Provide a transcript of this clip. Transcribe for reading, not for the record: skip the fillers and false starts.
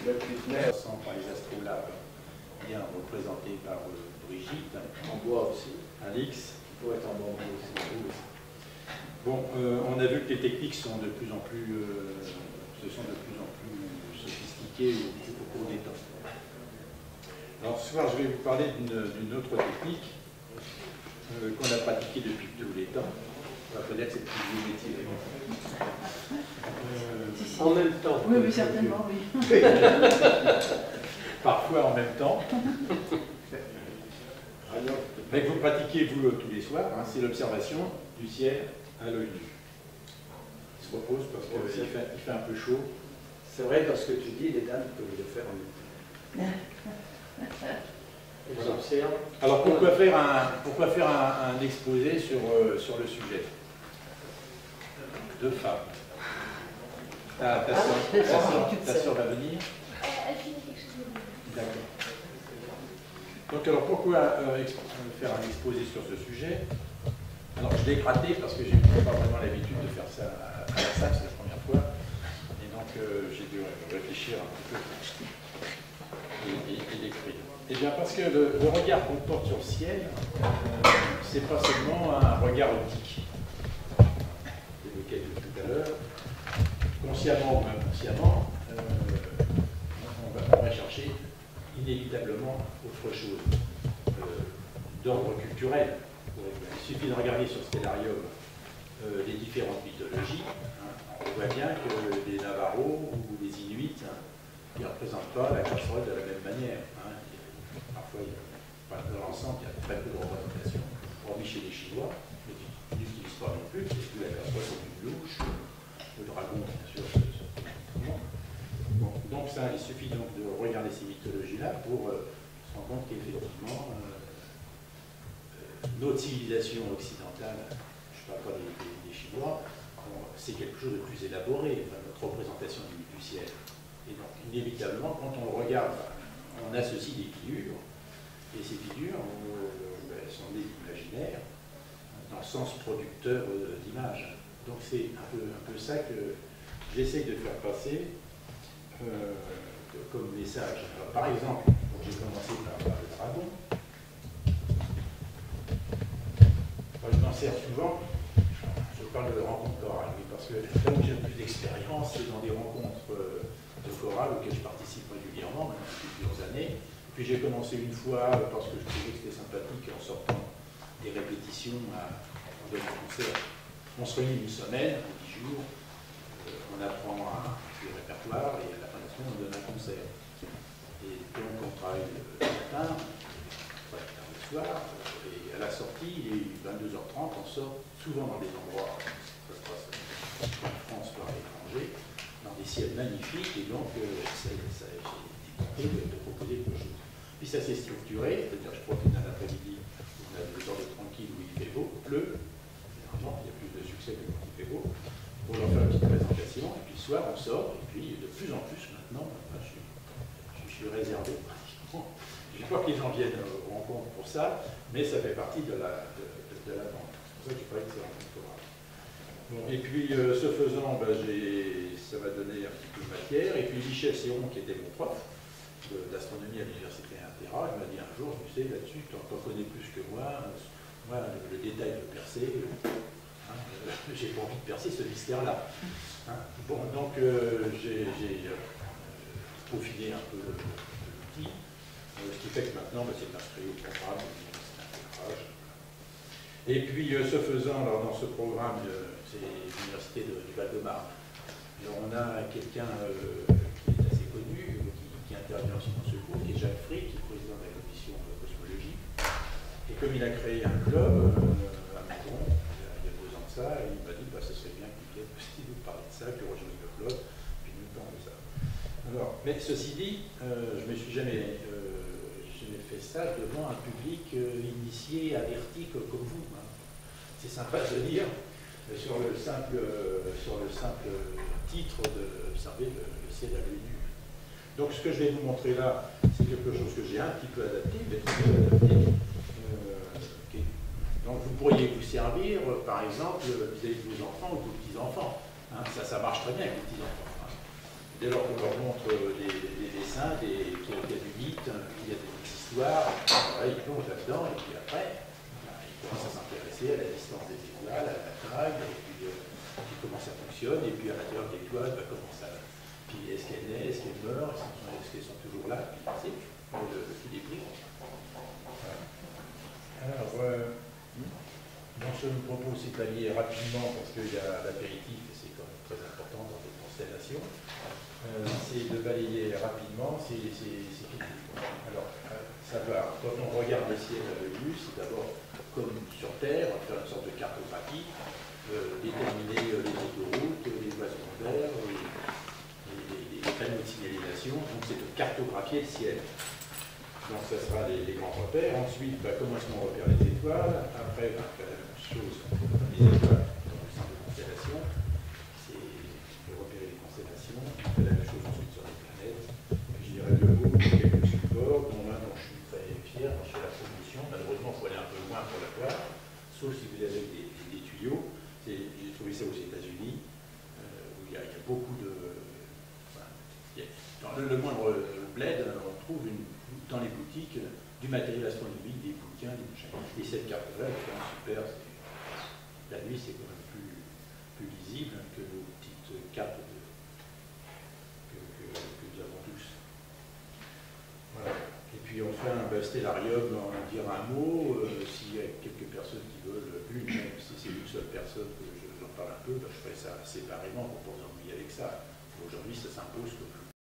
Le Putner, par les astrolabes, bien représenté par Brigitte. En bois aussi. Alix. Il pourrait être en bambou aussi. Bon, on a vu que les techniques sont de plus en plus, se sont de plus en plus sophistiquées au cours des temps. Alors ce soir, je vais vous parler d'une autre technique qu'on a pratiquée depuis tous les temps. On va connaître cette petite métier. En même temps. Oui, oui, certainement, oui. Parfois en même temps. Mais que vous pratiquez, vous, tous les soirs, hein, c'est l'observation du ciel à l'œil nu. Il se repose parce qu'il fait un peu chaud. C'est vrai, dans ce que tu dis, les dames peuvent le faire en même temps. Ils observent. Alors pourquoi faire un exposé sur le sujet? Deux femmes. Ta soeur va venir? Elle finit quelque chose de bien. D'accord. Donc alors pourquoi faire un exposé sur ce sujet? Alors je l'ai raté parce que je n'ai pas vraiment l'habitude de faire ça à la salle, c'est la première fois. Et donc j'ai dû réfléchir un petit peu et l'écrire. Eh bien parce que le regard qu'on porte sur le ciel, c'est pas seulement un regard optique. Évoqué tout à l'heure. Consciemment ou inconsciemment, on va chercher inévitablement autre chose d'ordre culturel. Il suffit de regarder sur Stellarium les différentes mythologies. On voit bien que les Navarros ou les Inuits ne représentent pas la casserole de la même manière. Parfois, dans l'ensemble, il y a très peu de représentation, hormis chez les Chinois, mais ils n'utilisent pas non plus, c'est plus la casserole comme une louche, le dragon, bien sûr. Bon, donc ça, il suffit donc de regarder ces mythologies-là pour se rendre compte qu'effectivement, notre civilisation occidentale, je ne parle pas des Chinois, c'est quelque chose de plus élaboré, enfin, notre représentation du ciel. Et donc, inévitablement, quand on le regarde, on associe des figures, et ces figures sont des imaginaires, dans le sens producteur d'images. Donc c'est un peu ça que j'essaye de faire passer comme message. Alors, par exemple, j'ai commencé par le dragon. Je m'en sers souvent, je parle de rencontres chorales, parce que là où j'ai le plus d'expérience, c'est dans des rencontres de chorales auxquelles je participe régulièrement, depuis plusieurs années. Puis j'ai commencé une fois parce que je trouvais que c'était sympathique en sortant des répétitions en donnant un concert. On se réunit une semaine, 10 jours, on apprend le répertoire et à la fin de la semaine on donne un concert. Et donc on travaille le matin, le soir, et à la sortie, il est 22h30, on sort souvent dans des endroits, ça se passe en France, voire à l'étranger, dans des ciels magnifiques, et donc j'ai tenté de proposer quelque chose. Puis ça s'est structuré, c'est-à-dire je profite d'un après-midi où on a des heures de tranquille où il fait beau, il pleut, généralement il y a plus de succès que quand il fait beau, pour leur faire une petite présentation, et puis le soir on sort, et puis de plus en plus maintenant, je suis réservé pratiquement. Je ne veux pas que les gens viennent aux rencontres pour ça, mais ça fait partie de la vente. C'est pour ça que je parlais de ces rencontres chorales. Bon, et puis ce faisant, ça m'a donné un petit peu de matière, et puis Michel Serron, qui était mon prof d'astronomie à l'université Intera, il m'a dit un jour, tu sais, là-dessus, tu en connais plus que moi, le détail de percer, j'ai pas envie de percer ce mystère-là. Bon, donc j'ai peaufiné un peu l'outil, ce qui fait que maintenant, c'est inscrit au programme, c'est un tirage. Et puis, ce faisant, alors, dans ce programme, c'est l'université du Val-de-Marne. On a quelqu'un qui est assez connu, qui intervient aussi dans ce cours, qui est Jacques Frick, qui est président de la commission de cosmologie. Et comme il a créé un club à Mâcon, il y a 2 ans de ça, il m'a dit ce serait bien qu'il vienne aussi nous parler de ça, puis rejoindre le club, puis nous parler de ça. Alors, mais ceci dit, je ne me suis jamais fait ça devant un public initié, averti comme vous. C'est sympa de dire, sur le simple titre d'observer le ciel à l'œil nu. Donc ce que je vais vous montrer là, c'est quelque chose que j'ai un petit peu adapté, mais très peu adapté. Donc vous pourriez vous servir, par exemple, vis-à-vis de vos enfants ou de vos petits-enfants. Ça marche très bien avec les petits-enfants. Dès lors qu'on leur montre des dessin, qu'il y a du mythe, qu'il y a des histoires. Voilà, il plonge là-dedans, et puis après, il commence à s'intéresser à la distance des étoiles, à la taille, et puis comment ça fonctionne, et puis à l'intérieur de l'étoile, comment ça. Puis est-ce qu'elle naît, est-ce qu'elle meurt, est-ce qu'elles sont toujours là, puis c'est le fil des prix. Alors, donc je me propose aussi de balayer rapidement, parce qu'il y a l'apéritif, et c'est quand même très important dans les constellations. C'est de balayer rapidement, c'est fini. Alors, ça va, quand on regarde le ciel à l'œil nu, c'est d'abord, comme sur Terre, faire une sorte de cartographie, déterminer les autoroutes, les voies secondaires, les panneaux de signalisation. Donc, c'est de cartographier le ciel. Donc, ça sera les grands repères. Ensuite, comment est-ce qu'on repère les étoiles? Après, on fait la même chose pour les étoiles dans le centre de constellation. C'est de repérer les constellations. On fait la même chose ensuite sur les planètes. Je dirais deux mots, quelques supports, dont un dont je suis très fier, c'est la promotion. Malheureusement, il faut aller un peu loin pour la voir, sauf si vous avez des tuyaux. J'ai trouvé ça aux États-Unis, où il y a beaucoup de. Dans le moindre bled, on trouve dans les boutiques du matériel astronomique, des bouquins, des machins. Et cette carte-là, elle est vraiment super. La nuit, c'est quand même plus lisible que nos petites cartes que nous avons tous. Voilà. Et puis enfin, Stellarium, on va dire un mot. S'il y a quelques personnes qui veulent même si c'est une seule personne que j'en parle un peu, je ferai ça séparément pour pas vous ennuyer avec ça. Aujourd'hui, ça s'impose comme